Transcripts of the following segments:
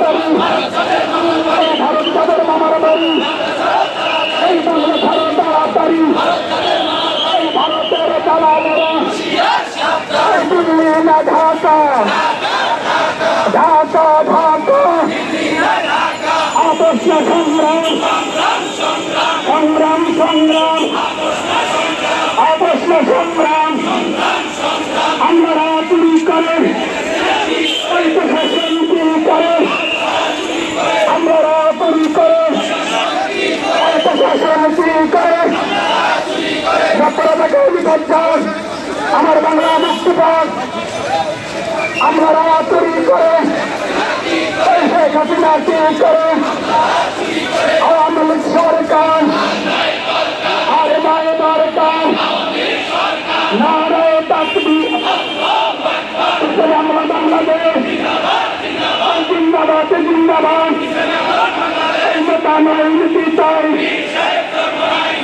বাড়ি, ভারত তাদের মামার বাড়ি, এই বাংলা ছাড়ো তাড়াতাড়ি, এই ভারতের দালালেরা দিল্লি না ঢাকা, ঢাকা ঢাকা আপস না সংগ্রাম, সংগ্রাম সংগ্রাম আপস না সংগ্রাম, আমরা চুরি করে ওই প্রশাসন চুরি করে, আমরা চুরি করে ওই প্রশাসন চুরি করে, আমার বাংলা মুক্তি পাক, আমরা চুরি করে শেখ হাসিনা চুরি করে, আওয়ামী লীগ সরকার আর মায়ের দরকার নারায়ে তাকবীর, আমরা বাংলাদেশ জিন্দাবাদ জিন্দাবাদ, এই নেতা নয় নীতি চাই,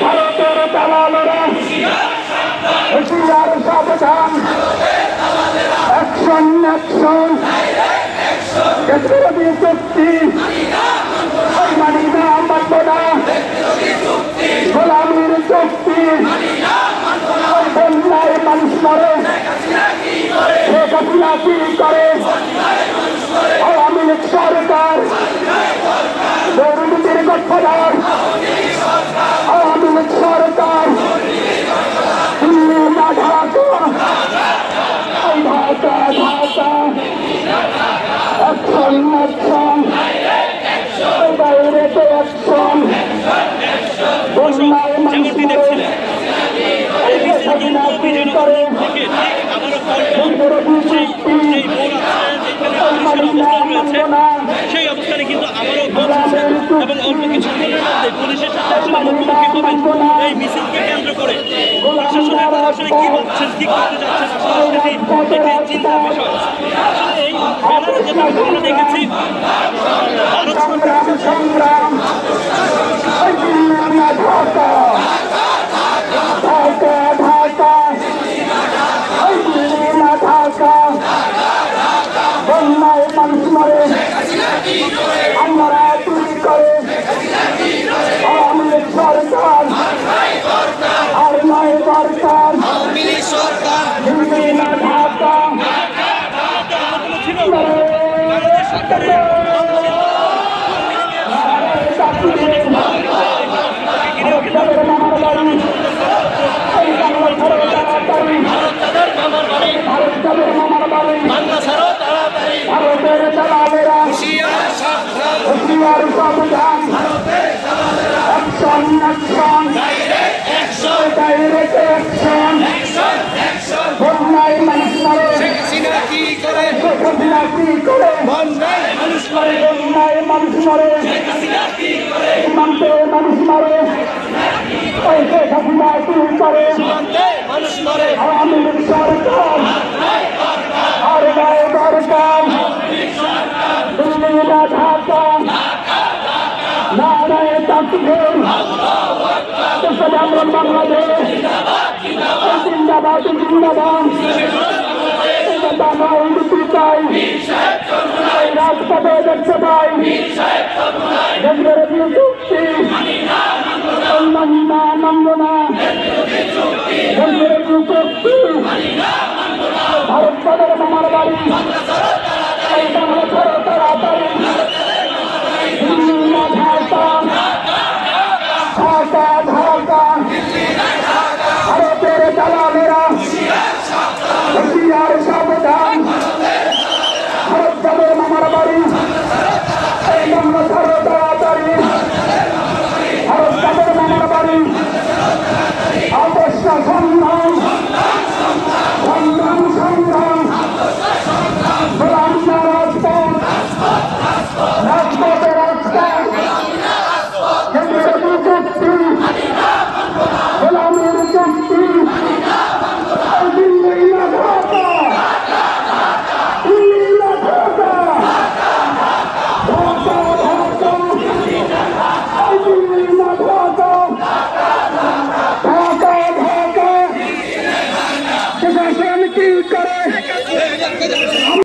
ভারতের দালালেরা হুঁশিয়ার সাবধান, অ্যাকশন অ্যাকশন, দেশবিরোধী চুক্তি মানি না মানব না, গোলামীর চুক্তি বন্যায় মানুষ মরে, শেখ হাসিনা কি করে, আওয়ামী লীগ সরকার দুর্নীতির গঠফাদার, আওয়ামী লীগ সরকার দিল্লি না ঢাকা, এই ঢাকা ঢাকা অ্যাকশন অ্যাকশন, এই বাইরেতে অ্যাকশন, বন্যায় মানুষ মরে, শেখ হাসিনা কি করে, সেই অবস্থানে কিন্তু আবারও এবং অল্প কিছুক্ষণের মধ্যে পুলিশের সাথে আসলে মুখোমুখি হবেন এই মিছিলকে কেন্দ্র করে। প্রশাসনের আসলে কি ভাবছেন, কি করতে যাচ্ছেন, একটি চিন্তার বিষয়। আসলে এই ব্যানারে যেটা আমরা দেখেছি সংগ্রাম সংগ্রাম, ঢাকা ঢাকা ঢাকা, ঢাকা বন্যায় মানুষ মরে, আমরা চুরি করে, আওয়ামী লীগ সরকার আর নয় দরকার, দিল্লি না ঢাকা, ভারতের দালালেরা হুঁশিয়ার সাবধান, অ্যাকশন অ্যাকশন, ডাইরেক্ট অ্যাকশন, বন্যায় মানুষ মরে, শেখ হাসিনা কি করে, বন্যায় মানুষ মরে, সীমান্তে মানুষ মরে, ওই শেখ হাসিনা কি করে, আওয়ামী লীগ সরকার আর গায়ে দরকার, দিল্লি না ঢাকা, নারায়ে তাকবীর, আমরা বাংলাদেশ জিন্দাবাদ জিন্দাবাদ, নীতি চাই, রাজপথে দেখতে পাই, দেশবিরোধী চুক্তি মানি না মানব না, দেশবিরোধী চুক্তি ভারত তাদের মামার বাড়ি,